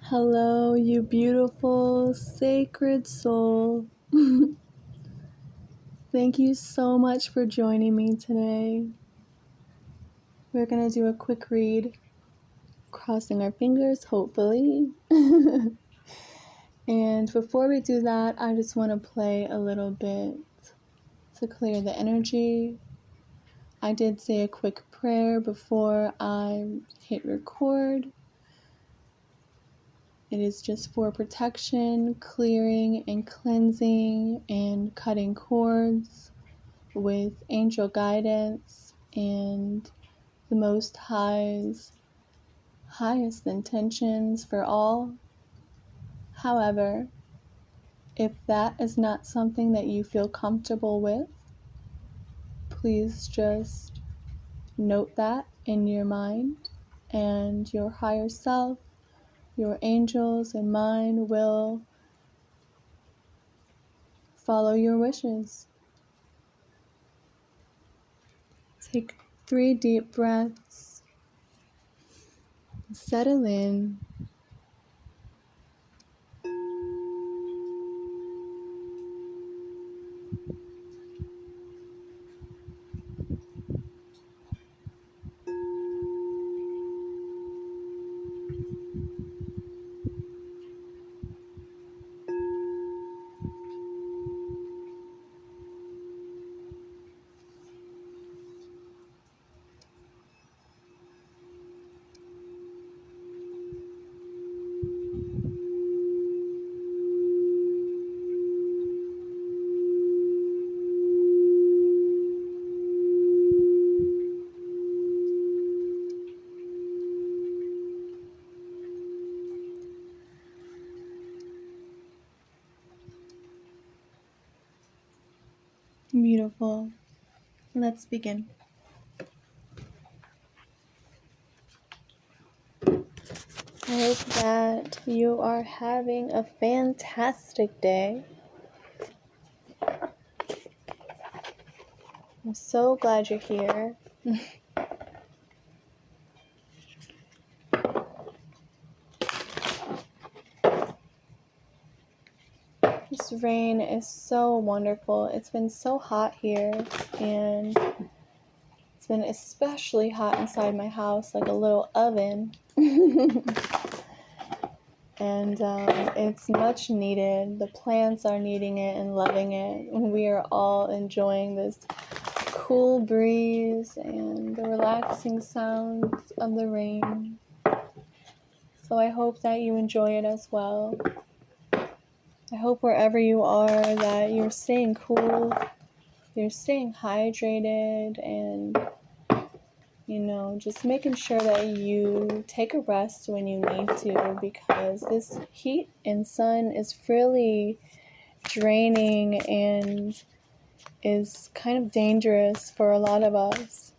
Hello, you beautiful, sacred soul. Thank you so much for joining me today. We're going to do a quick read, crossing our fingers, hopefully. And before we do that, I just want to play a little bit to clear the energy. I did say a quick prayer before I hit record. It is just for protection, clearing and cleansing and cutting cords with angel guidance and the Most High's highest intentions for all. However, if that is not something that you feel comfortable with, please just note that in your mind, and your higher self, your angels and mine will follow your wishes. Take 3 deep breaths. Settle in. Beautiful. Let's begin. I hope that you are having a fantastic day. I'm so glad you're here. This rain is so wonderful. It's been so hot here, and it's been especially hot inside my house, like a little oven. And it's much needed. The plants are needing it and loving it. We are all enjoying this cool breeze and the relaxing sounds of the rain. So I hope that you enjoy it as well. I hope wherever you are that you're staying cool, you're staying hydrated, and just making sure that you take a rest when you need to, because this heat and sun is really draining and is kind of dangerous for a lot of us.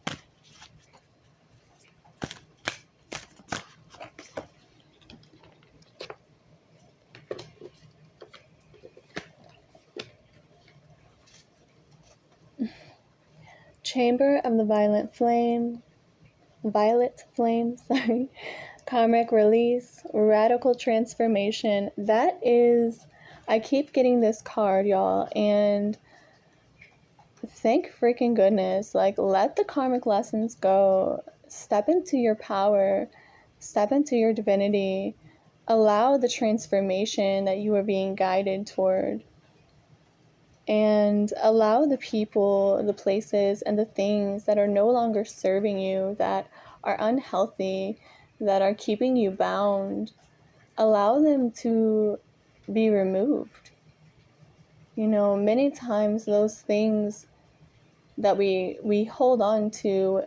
Chamber of the Violet Flame, Karmic Release, Radical Transformation. That is, I keep getting this card, y'all, and thank freaking goodness. Like, let the karmic lessons go. Step into your power. Step into your divinity. Allow the transformation that you are being guided toward. And allow the people, the places, and the things that are no longer serving you, that are unhealthy, that are keeping you bound, allow them to be removed. Many times those things that we hold on to,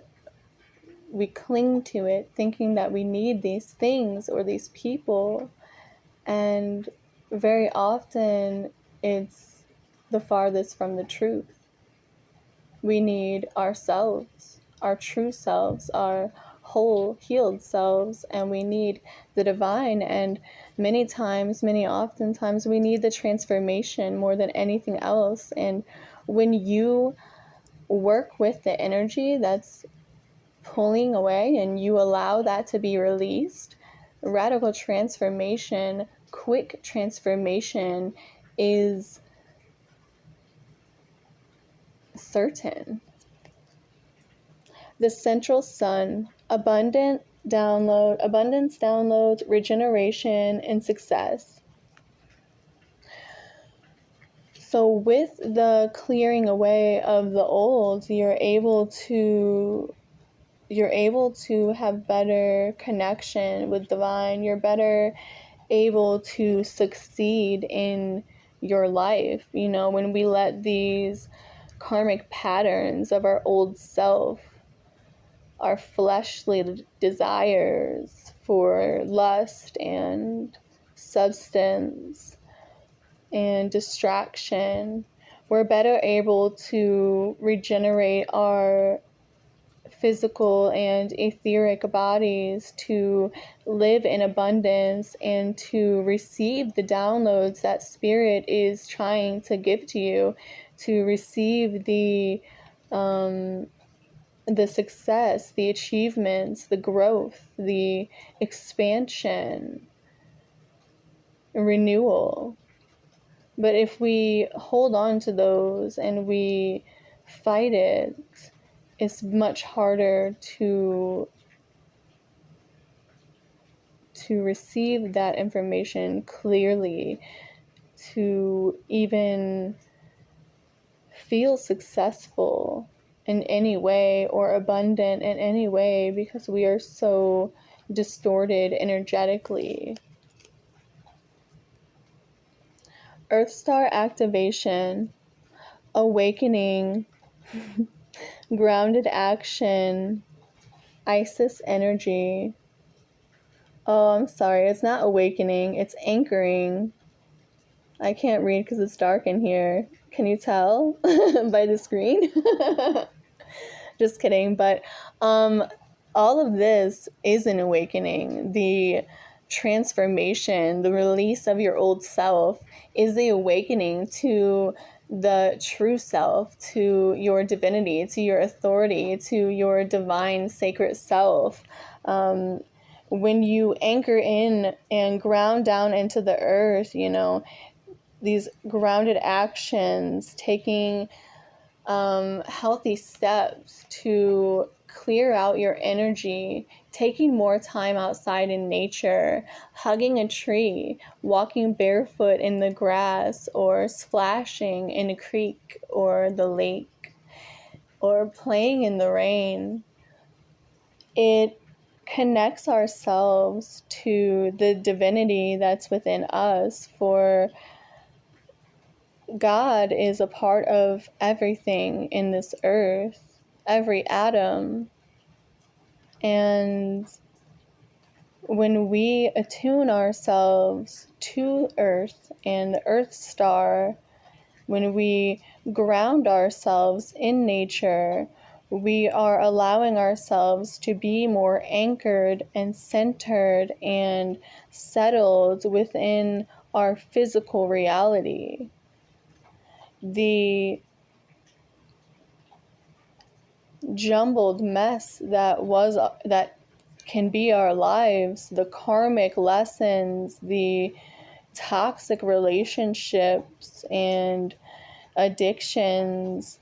we cling to it thinking that we need these things or these people, and very often it's the farthest from the truth. We need ourselves, our true selves, our whole healed selves, and we need the divine, and oftentimes we need the transformation more than anything else. And when you work with the energy that's pulling away and you allow that to be released, radical transformation, quick transformation is certain. The central sun, abundance downloads, regeneration, and success. So with the clearing away of the old, you're able to have better connection with divine. You're better able to succeed in your life. When we let these karmic patterns of our old self, our fleshly desires for lust and substance and distraction, we're better able to regenerate our physical and etheric bodies to live in abundance and to receive the downloads that Spirit is trying to give to you, to receive the success, the achievements, the growth, the expansion, renewal. But if we hold on to those and we fight it, it's much harder to receive that information clearly, to even feel successful in any way or abundant in any way, because we are so distorted energetically. Earth Star activation, awakening, grounded action, Isis energy. Oh, I'm sorry, it's not awakening, it's anchoring. I can't read because it's dark in here. Can you tell by the screen? Just kidding. But all of this is an awakening. The transformation, the release of your old self is the awakening to the true self, to your divinity, to your authority, to your divine sacred self. When you anchor in and ground down into the earth, these grounded actions, taking healthy steps to clear out your energy, taking more time outside in nature, hugging a tree, walking barefoot in the grass, or splashing in a creek or the lake, or playing in the rain. It connects ourselves to the divinity that's within us. For God is a part of everything in this earth, every atom. And when we attune ourselves to Earth and the Earth Star, when we ground ourselves in nature, we are allowing ourselves to be more anchored and centered and settled within our physical reality. The jumbled mess that can be our lives, the karmic lessons, the toxic relationships and addictions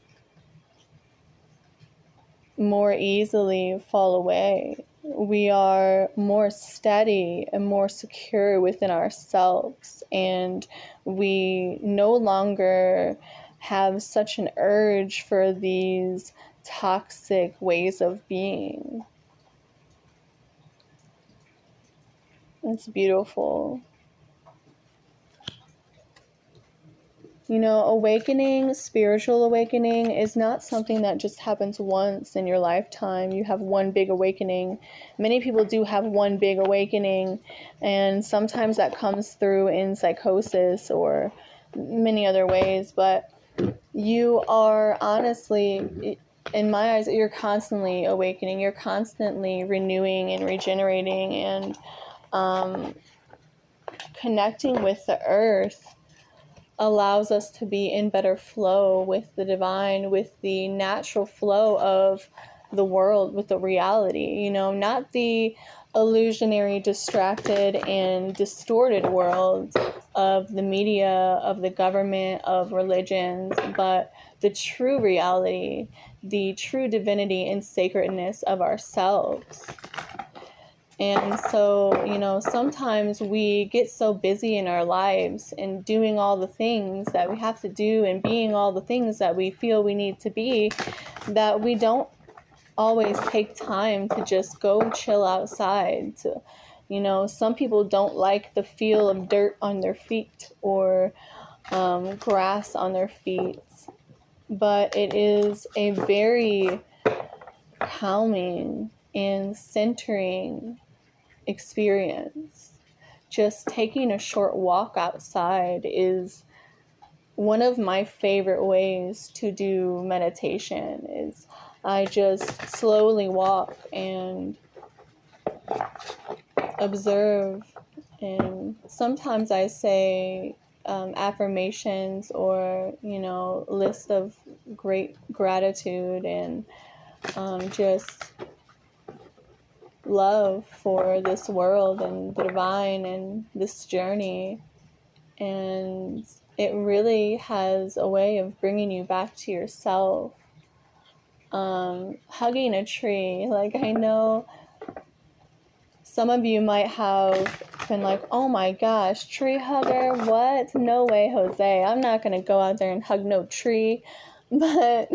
more easily fall away. We are more steady and more secure within ourselves, and we no longer have such an urge for these toxic ways of being. It's beautiful. Awakening, spiritual awakening, is not something that just happens once in your lifetime. You have one big awakening. Many people do have one big awakening, and sometimes that comes through in psychosis or many other ways, but you are honestly, in my eyes, you're constantly awakening. You're constantly renewing and regenerating and connecting with the earth allows us to be in better flow with the divine, with the natural flow of the world, with the reality, not the illusionary, distracted, and distorted world of the media, of the government, of religions, but the true reality, the true divinity and sacredness of ourselves. And so, sometimes we get so busy in our lives and doing all the things that we have to do and being all the things that we feel we need to be, that we don't always take time to just go chill outside. Some people don't like the feel of dirt on their feet or grass on their feet, but it is a very calming and centering experience. Just taking a short walk outside is one of my favorite ways to do meditation. Is I just slowly walk and observe, and sometimes I say affirmations or list of great gratitude and just love for this world and the divine and this journey. And it really has a way of bringing you back to yourself. Hugging a tree, like, I know some of you might have been like, oh my gosh, tree hugger, what? No way, Jose, I'm not gonna go out there and hug no tree. But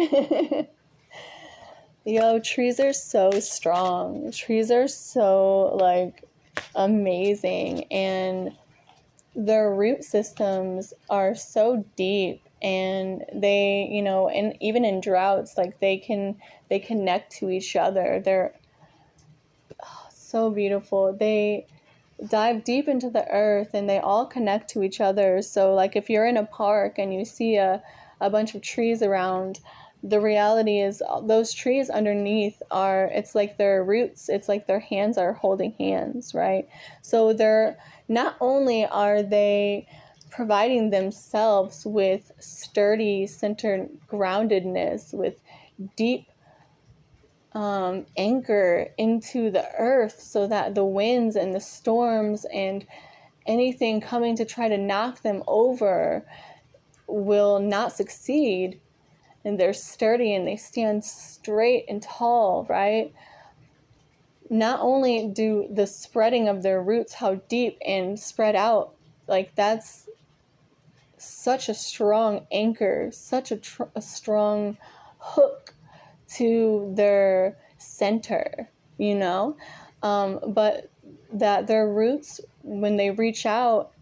trees are so strong. Trees are so, amazing, and their root systems are so deep, and they, and even in droughts, they connect to each other. They're so beautiful. They dive deep into the earth and they all connect to each other. So if you're in a park and you see a bunch of trees around, the reality is those trees underneath it's like their roots, it's like their hands are holding hands, right? So they're not only are they providing themselves with sturdy, centered groundedness, with deep anchor into the earth, so that the winds and the storms and anything coming to try to knock them over will not succeed. And they're sturdy and they stand straight and tall, right? Not only do the spreading of their roots, how deep and spread out, that's such a strong anchor, such a strong hook to their center, but that their roots, when they reach out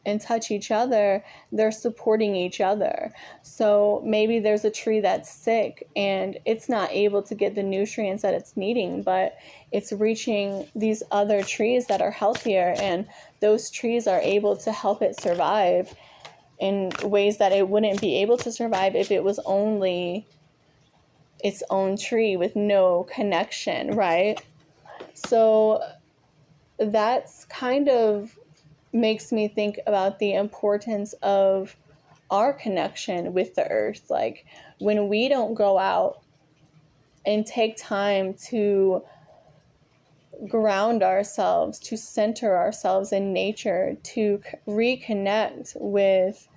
and touch each other, they're supporting each other. So maybe there's a tree that's sick and it's not able to get the nutrients that it's needing, but it's reaching these other trees that are healthier, and those trees are able to help it survive in ways that it wouldn't be able to survive if it was only its own tree with no connection, right? So that's kind of makes me think about the importance of our connection with the earth. When we don't go out and take time to ground ourselves, to center ourselves in nature, to reconnect with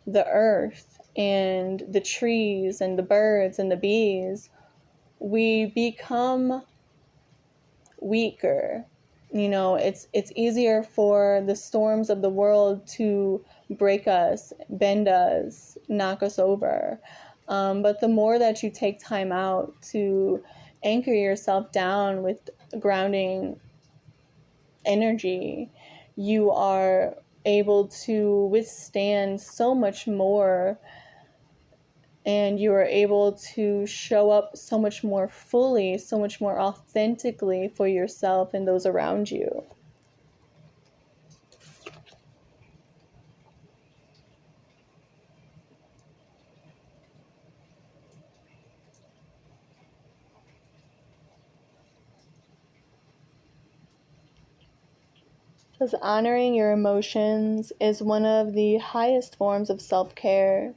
the earth and the trees and the birds and the bees, we become weaker. It's easier for the storms of the world to break us, bend us, knock us over. But the more that you take time out to anchor yourself down with grounding energy, you are able to withstand so much more, and you are able to show up so much more fully, so much more authentically for yourself and those around you. Because honoring your emotions is one of the highest forms of self-care.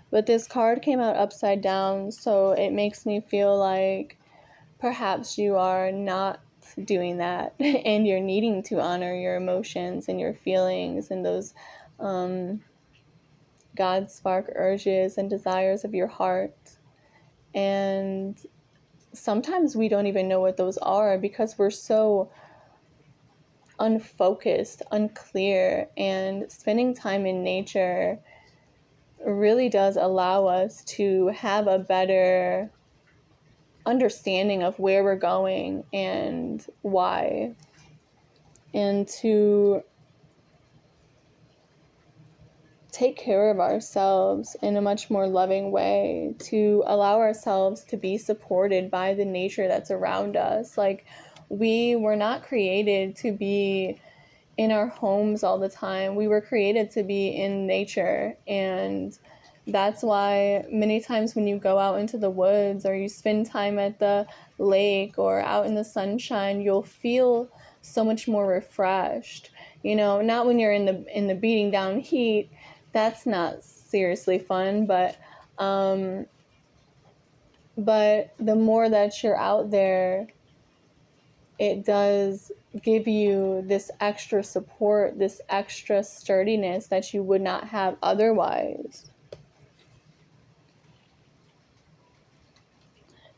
But this card came out upside down, so it makes me feel like perhaps you are not doing that and you're needing to honor your emotions and your feelings and those God spark urges and desires of your heart. And sometimes we don't even know what those are because we're so unfocused, unclear, and spending time in nature really does allow us to have a better understanding of where we're going and why, and to take care of ourselves in a much more loving way, to allow ourselves to be supported by the nature that's around us. Like, we were not created to be in our homes all the time. We were created to be in nature, and that's why many times when you go out into the woods or you spend time at the lake or out in the sunshine, you'll feel so much more refreshed. Not when you're in the beating down heat. That's not seriously fun, but the more that you're out there, it does give you this extra support, this extra sturdiness that you would not have otherwise.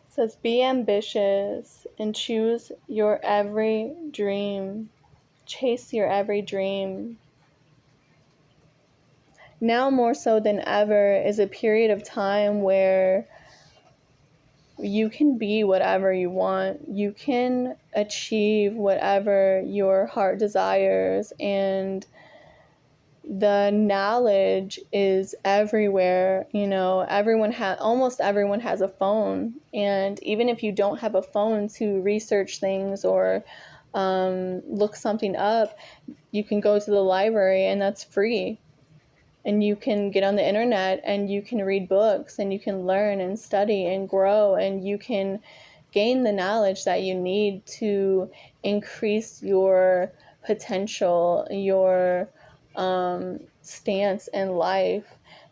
It says, be ambitious and choose your every dream. Chase your every dream. Now more so than ever is a period of time where you can be whatever you want. You can achieve whatever your heart desires, and the knowledge is everywhere. Almost everyone has a phone, and even if you don't have a phone to research things or look something up, you can go to the library, and that's free. And you can get on the internet and you can read books and you can learn and study and grow, and you can gain the knowledge that you need to increase your potential, your stance in life,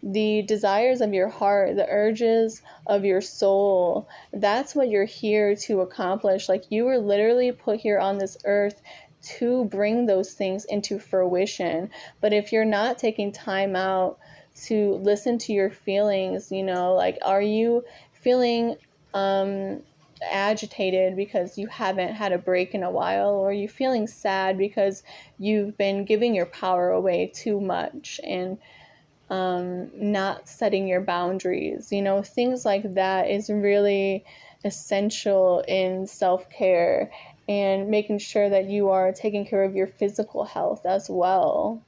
the desires of your heart, the urges of your soul. That's what you're here to accomplish. Like, you were literally put here on this earth to bring those things into fruition. But if you're not taking time out to listen to your feelings, like, are you feeling agitated because you haven't had a break in a while? Or are you feeling sad because you've been giving your power away too much and not setting your boundaries? Things like that is really essential in self-care and making sure that you are taking care of your physical health as well.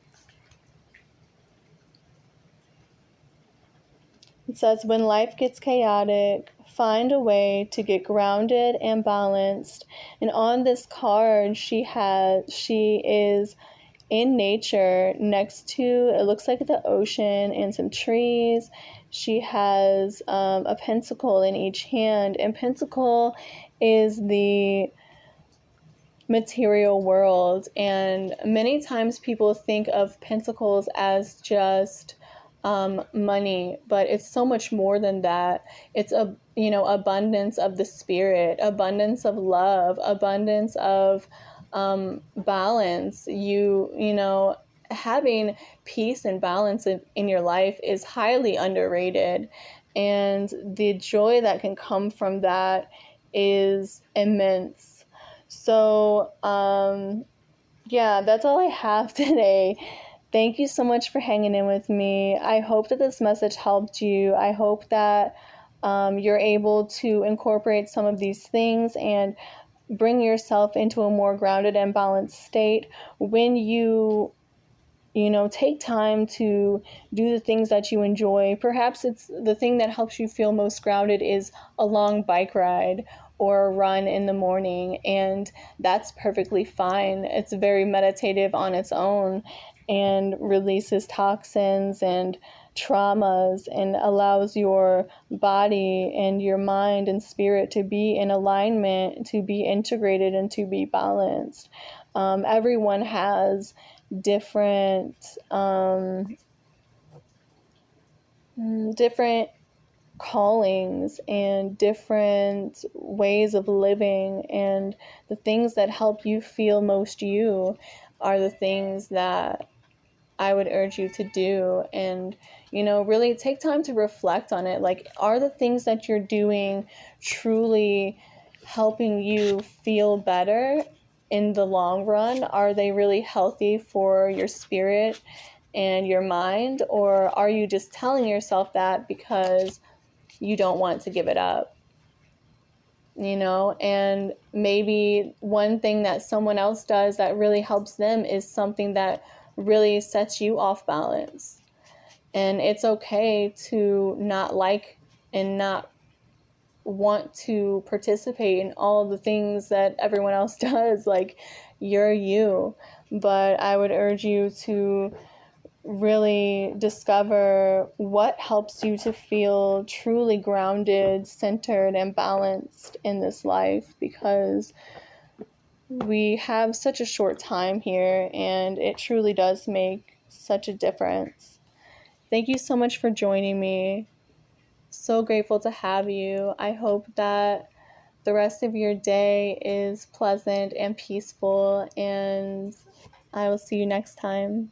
It says, when life gets chaotic, find a way to get grounded and balanced. And on this card, she is in nature next to, it looks like the ocean and some trees. She has a pentacle in each hand, and pentacle is the material world. And many times people think of pentacles as just money, but it's so much more than that. It's abundance of the spirit, abundance of love, abundance of balance. Having peace and balance in your life is highly underrated, and the joy that can come from that is immense. So, yeah, that's all I have today. Thank you so much for hanging in with me. I hope that this message helped you. I hope that you're able to incorporate some of these things and bring yourself into a more grounded and balanced state when you take time to do the things that you enjoy. Perhaps it's the thing that helps you feel most grounded is a long bike ride or a run in the morning, and that's perfectly fine. It's very meditative on its own and releases toxins and traumas and allows your body and your mind and spirit to be in alignment, to be integrated, and to be balanced. Everyone has different callings and different ways of living, and the things that help you feel most you are the things that I would urge you to do. And, really take time to reflect on it. Like, are the things that you're doing truly helping you feel better in the long run? Are they really healthy for your spirit and your mind? Or are you just telling yourself that because you don't want to give it up? And maybe one thing that someone else does that really helps them is something that really sets you off balance. And it's okay to not like and not want to participate in all the things that everyone else does. Like, you're you. But I would urge you to really discover what helps you to feel truly grounded, centered, and balanced in this life, because we have such a short time here and it truly does make such a difference. Thank you so much for joining me. So grateful to have you. I hope that the rest of your day is pleasant and peaceful, and I will see you next time.